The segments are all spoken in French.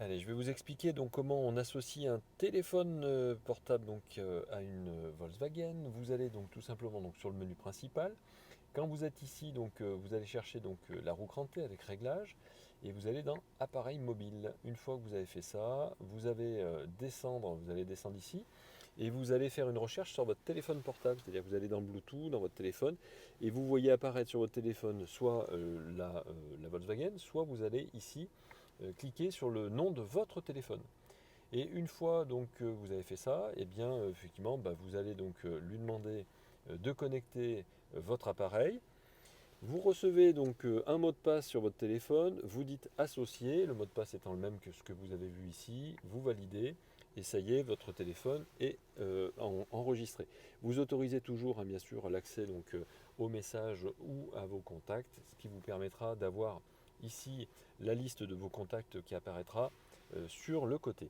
Allez, je vais vous expliquer donc comment on associe un téléphone portable à une Volkswagen. Vous allez donc tout simplement donc sur le menu principal. Quand vous êtes ici, vous allez chercher la roue crantée avec réglage et vous allez dans appareil mobile. Une fois que vous avez fait ça, vous allez descendre ici et vous allez faire une recherche sur votre téléphone portable. C'est-à-dire que vous allez dans Bluetooth, dans votre téléphone et vous voyez apparaître sur votre téléphone soit la Volkswagen, soit vous allez ici cliquer sur le nom de votre téléphone. Et une fois que vous avez fait ça, et bien effectivement vous allez lui demander de connecter votre appareil. Vous recevez un mot de passe sur votre téléphone, vous dites associer, le mot de passe étant le même que ce que vous avez vu ici, vous validez et ça y est, votre téléphone est enregistré. Vous autorisez toujours bien sûr l'accès aux messages ou à vos contacts, ce qui vous permettra d'avoir ici la liste de vos contacts qui apparaîtra sur le côté.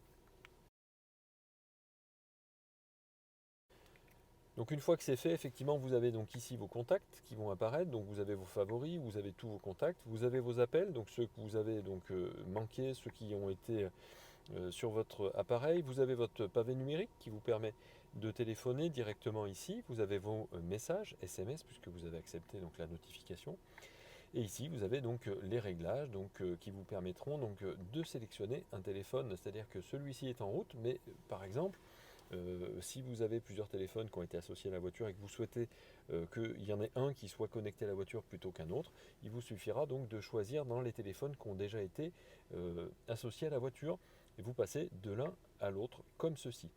Donc une fois que c'est fait, effectivement, vous avez donc ici vos contacts qui vont apparaître. Donc vous avez vos favoris, vous avez tous vos contacts, vous avez vos appels, donc ceux que vous avez manqués, ceux qui ont été sur votre appareil. Vous avez votre pavé numérique qui vous permet de téléphoner directement ici. Vous avez vos messages SMS puisque vous avez accepté la notification. Et ici, vous avez les réglages qui vous permettront de sélectionner un téléphone. C'est-à-dire que celui-ci est en route, mais par exemple, si vous avez plusieurs téléphones qui ont été associés à la voiture et que vous souhaitez qu'il y en ait un qui soit connecté à la voiture plutôt qu'un autre, il vous suffira donc de choisir dans les téléphones qui ont déjà été associés à la voiture et vous passez de l'un à l'autre comme ceci.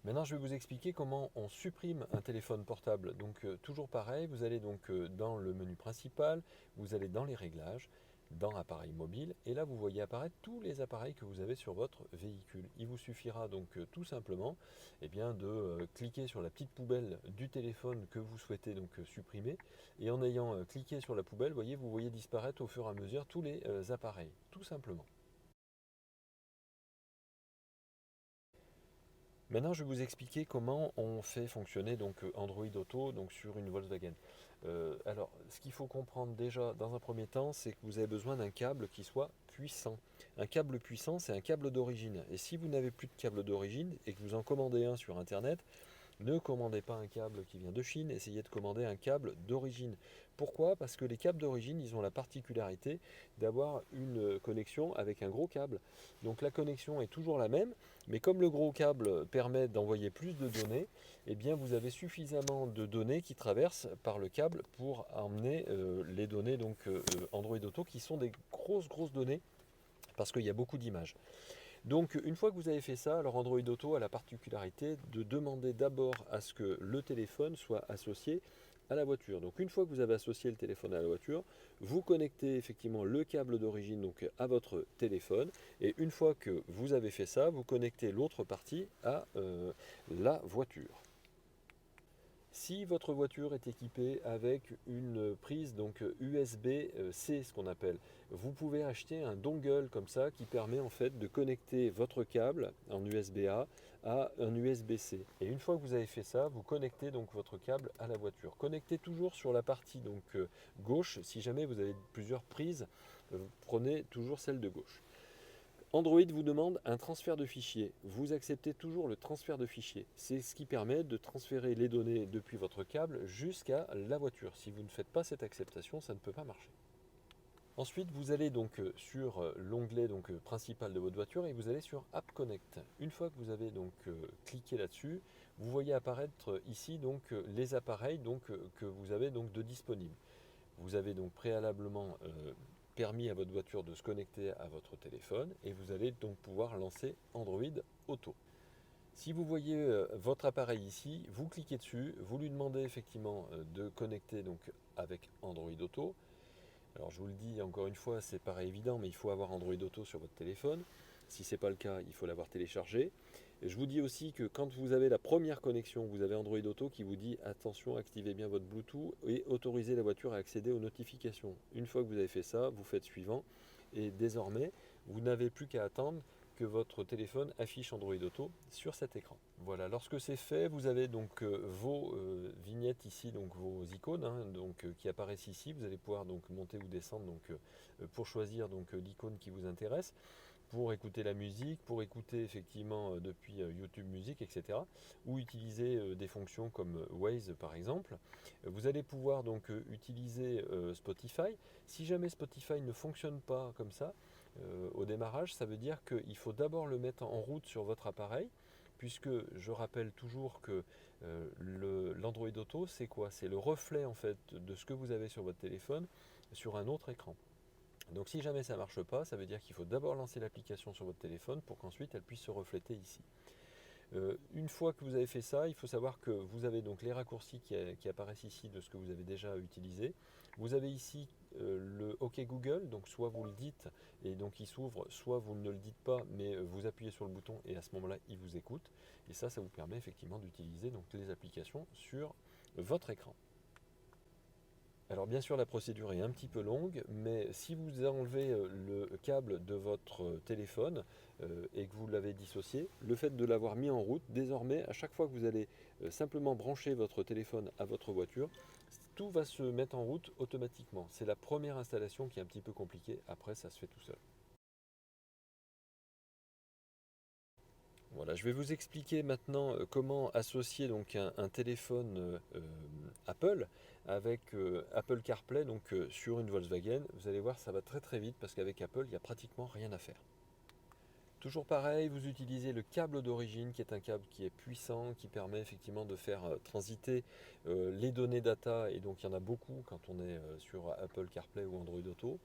Maintenant, je vais vous expliquer comment on supprime un téléphone portable. Toujours pareil, vous allez dans le menu principal, vous allez dans les réglages, dans appareil mobile, et là vous voyez apparaître tous les appareils que vous avez sur votre véhicule. Il vous suffira tout simplement de cliquer sur la petite poubelle du téléphone que vous souhaitez supprimer, et en ayant cliqué sur la poubelle, vous voyez disparaître au fur et à mesure tous les appareils, tout simplement. Maintenant, je vais vous expliquer comment on fait fonctionner Android Auto sur une Volkswagen. Alors, ce qu'il faut comprendre déjà dans un premier temps, c'est que vous avez besoin d'un câble qui soit puissant. Un câble puissant, c'est un câble d'origine. Et si vous n'avez plus de câble d'origine et que vous en commandez un sur Internet, ne commandez pas un câble qui vient de Chine, essayez de commander un câble d'origine. Pourquoi? Parce que les câbles d'origine, ils ont la particularité d'avoir une connexion avec un gros câble. Donc la connexion est toujours la même, mais comme le gros câble permet d'envoyer plus de données, eh bien vous avez suffisamment de données qui traversent par le câble pour emmener les données Android Auto qui sont des grosses données parce qu'il y a beaucoup d'images. Donc une fois que vous avez fait ça, alors Android Auto a la particularité de demander d'abord à ce que le téléphone soit associé à la voiture. Donc une fois que vous avez associé le téléphone à la voiture, vous connectez effectivement le câble d'origine à votre téléphone et une fois que vous avez fait ça, vous connectez l'autre partie à la voiture. Si votre voiture est équipée avec une prise USB-C, ce qu'on appelle, vous pouvez acheter un dongle comme ça qui permet en fait de connecter votre câble en USB-A à un USB-C. Et une fois que vous avez fait ça, vous connectez votre câble à la voiture. Connectez toujours sur la partie gauche. Si jamais vous avez plusieurs prises, prenez toujours celle de gauche. Android vous demande un transfert de fichiers. Vous acceptez toujours le transfert de fichiers. C'est ce qui permet de transférer les données depuis votre câble jusqu'à la voiture. Si vous ne faites pas cette acceptation, ça ne peut pas marcher. Ensuite, vous allez sur l'onglet principal de votre voiture et vous allez sur App Connect. Une fois que vous avez cliqué là-dessus, vous voyez apparaître ici les appareils que vous avez de disponibles. Vous avez préalablement permis à votre voiture de se connecter à votre téléphone et vous allez pouvoir lancer Android Auto. Si vous voyez votre appareil ici, vous cliquez dessus, vous lui demandez effectivement de connecter avec Android Auto. Alors je vous le dis encore une fois, c'est pas évident, mais il faut avoir Android Auto sur votre téléphone. Si ce n'est pas le cas, il faut l'avoir téléchargé. Et je vous dis aussi que quand vous avez la première connexion, vous avez Android Auto qui vous dit attention, activez bien votre Bluetooth et autorisez la voiture à accéder aux notifications. Une fois que vous avez fait ça, vous faites suivant et désormais, vous n'avez plus qu'à attendre que votre téléphone affiche Android Auto sur cet écran. Voilà, lorsque c'est fait, vous avez donc vos vignettes ici, donc vos icônes qui apparaissent ici. Vous allez pouvoir donc monter ou descendre pour choisir l'icône qui vous intéresse, pour écouter la musique, pour écouter effectivement depuis YouTube Music, etc. Ou utiliser des fonctions comme Waze par exemple. Vous allez pouvoir donc utiliser Spotify. Si jamais Spotify ne fonctionne pas comme ça, au démarrage, ça veut dire qu'il faut d'abord le mettre en route sur votre appareil, puisque je rappelle toujours que l'Android Auto, c'est quoi? C'est le reflet en fait de ce que vous avez sur votre téléphone sur un autre écran. Donc si jamais ça ne marche pas, ça veut dire qu'il faut d'abord lancer l'application sur votre téléphone pour qu'ensuite elle puisse se refléter ici. Une fois que vous avez fait ça, il faut savoir que vous avez donc les raccourcis qui apparaissent ici de ce que vous avez déjà utilisé. Vous avez ici le OK Google, donc soit vous le dites et donc il s'ouvre, soit vous ne le dites pas, mais vous appuyez sur le bouton et à ce moment-là, il vous écoute. Et ça vous permet effectivement d'utiliser donc les applications sur votre écran. Alors bien sûr la procédure est un petit peu longue, mais si vous enlevez le câble de votre téléphone et que vous l'avez dissocié, le fait de l'avoir mis en route, désormais à chaque fois que vous allez simplement brancher votre téléphone à votre voiture, tout va se mettre en route automatiquement. C'est la première installation qui est un petit peu compliquée, après ça se fait tout seul. Voilà, je vais vous expliquer maintenant comment associer donc un téléphone Apple avec Apple CarPlay sur une Volkswagen. Vous allez voir, ça va très très vite parce qu'avec Apple, il n'y a pratiquement rien à faire. Toujours pareil, vous utilisez le câble d'origine qui est un câble qui est puissant, qui permet effectivement de faire transiter les données data, et donc il y en a beaucoup quand on est sur Apple CarPlay ou Android Auto.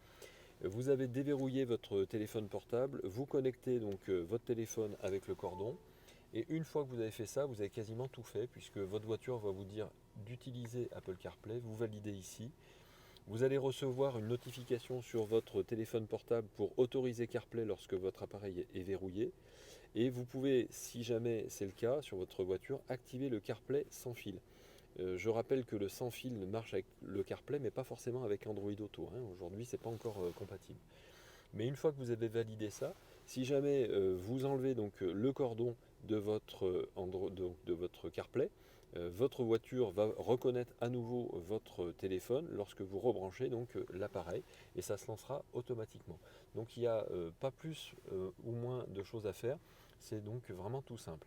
Vous avez déverrouillé votre téléphone portable, vous connectez donc votre téléphone avec le cordon, et une fois que vous avez fait ça, vous avez quasiment tout fait puisque votre voiture va vous dire d'utiliser Apple CarPlay, vous validez ici. Vous allez recevoir une notification sur votre téléphone portable pour autoriser CarPlay lorsque votre appareil est verrouillé. Et vous pouvez, si jamais c'est le cas sur votre voiture, activer le CarPlay sans fil. Je rappelle que le sans fil marche avec le CarPlay, mais pas forcément avec Android Auto. Aujourd'hui, ce n'est pas encore compatible. Mais une fois que vous avez validé ça, si jamais vous enlevez donc le cordon de de votre CarPlay, votre voiture va reconnaître à nouveau votre téléphone lorsque vous rebranchez donc l'appareil, et ça se lancera automatiquement. Donc il n'y a pas plus ou moins de choses à faire, c'est donc vraiment tout simple.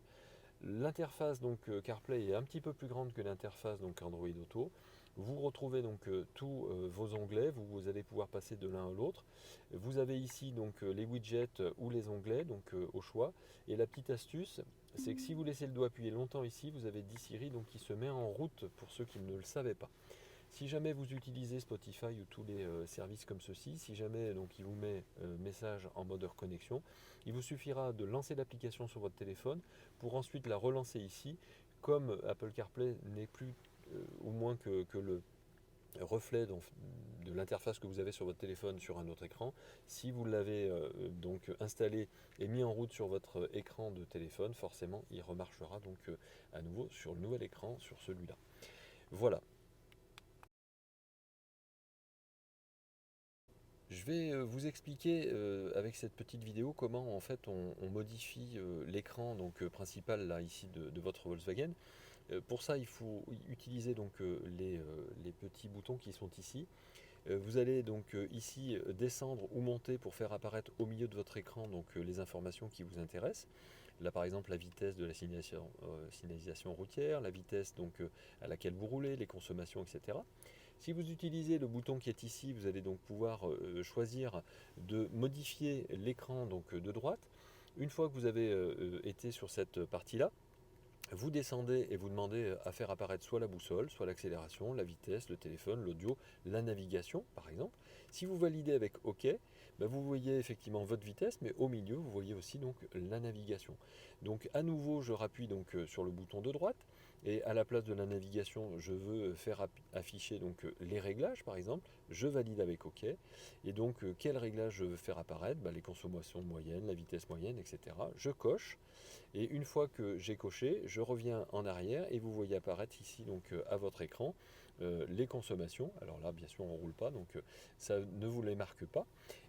L'interface CarPlay est un petit peu plus grande que l'interface Android Auto. Vous retrouvez donc tous vos onglets, vous allez pouvoir passer de l'un à l'autre. Vous avez ici les widgets ou les onglets au choix. Et la petite astuce, c'est que si vous laissez le doigt appuyé longtemps ici, vous avez dit Siri qui se met en route pour ceux qui ne le savaient pas. Si jamais vous utilisez Spotify ou tous les services comme ceci, si jamais il vous met message en mode reconnexion, il vous suffira de lancer l'application sur votre téléphone pour ensuite la relancer ici. Comme Apple CarPlay n'est plus ou moins que le reflet de l'interface que vous avez sur votre téléphone sur un autre écran, si vous l'avez installé et mis en route sur votre écran de téléphone, forcément il remarchera à nouveau sur le nouvel écran, sur celui-là. Voilà. Je vais vous expliquer avec cette petite vidéo comment en fait on modifie l'écran principal là ici de votre Volkswagen. Pour ça il faut utiliser les petits boutons qui sont ici. Vous allez ici descendre ou monter pour faire apparaître au milieu de votre écran les informations qui vous intéressent. Là par exemple la vitesse de la signalisation routière, la vitesse à laquelle vous roulez, les consommations, etc. Si vous utilisez le bouton qui est ici, vous allez donc pouvoir choisir de modifier l'écran de droite. Une fois que vous avez été sur cette partie-là, vous descendez et vous demandez à faire apparaître soit la boussole, soit l'accélération, la vitesse, le téléphone, l'audio, la navigation par exemple. Si vous validez avec OK, vous voyez effectivement votre vitesse, mais au milieu vous voyez aussi la navigation. Donc à nouveau je rappuie sur le bouton de droite, et à la place de la navigation je veux faire afficher les réglages par exemple. Je valide avec OK, et quel réglage je veux faire apparaître? Les consommations moyennes, la vitesse moyenne, etc. Je coche. Et une fois que j'ai coché, je reviens en arrière et vous voyez apparaître ici à votre écran les consommations. Alors là, bien sûr, on ne roule pas, donc ça ne vous les marque pas.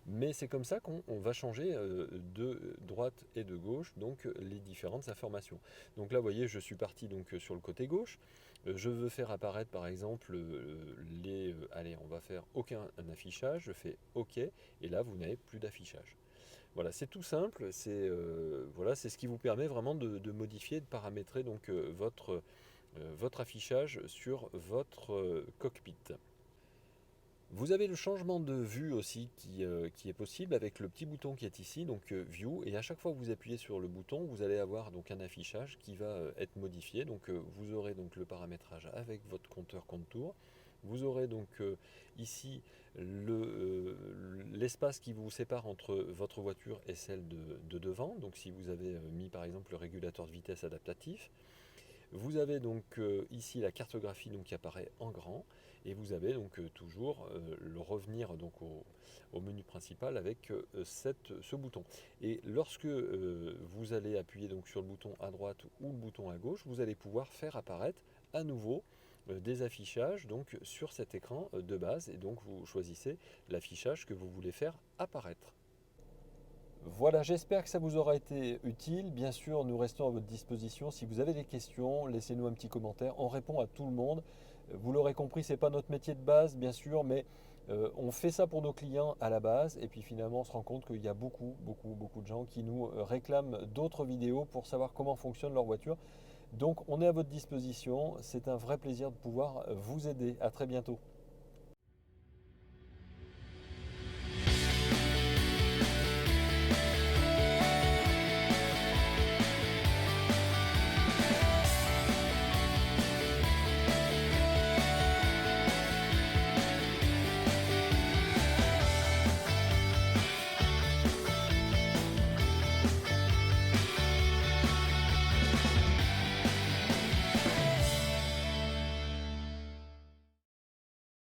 Mais c'est comme ça qu'on va changer de droite et de gauche donc les différentes informations. Donc là, vous voyez, je suis parti donc sur le côté gauche. Je veux faire apparaître par exemple allez, on va faire aucun affichage. Je fais OK et là, vous n'avez plus d'affichage. Voilà, c'est tout simple, voilà, c'est ce qui vous permet vraiment de modifier, de paramétrer donc votre affichage sur votre cockpit. Vous avez le changement de vue aussi qui est possible avec le petit bouton qui est ici, donc View, et à chaque fois que vous appuyez sur le bouton, vous allez avoir donc un affichage qui va être modifié. Donc vous aurez donc le paramétrage avec votre compteur contour. Vous aurez donc ici l'espace qui vous sépare entre votre voiture et celle de devant. Donc si vous avez mis par exemple le régulateur de vitesse adaptatif. Vous avez donc ici la cartographie donc, qui apparaît en grand et vous avez donc toujours le revenir donc au menu principal avec ce bouton. Et lorsque vous allez appuyer donc sur le bouton à droite ou le bouton à gauche, vous allez pouvoir faire apparaître à nouveau des affichages donc sur cet écran de base et donc vous choisissez l'affichage que vous voulez faire apparaître. Voilà, j'espère que ça vous aura été utile. Bien sûr, nous restons à votre disposition. Si vous avez des questions, laissez-nous un petit commentaire. On répond à tout le monde. Vous l'aurez compris, ce n'est pas notre métier de base, bien sûr, mais on fait ça pour nos clients à la base. Et puis finalement, on se rend compte qu'il y a beaucoup, beaucoup, beaucoup de gens qui nous réclament d'autres vidéos pour savoir comment fonctionne leur voiture. Donc, on est à votre disposition. C'est un vrai plaisir de pouvoir vous aider. À très bientôt.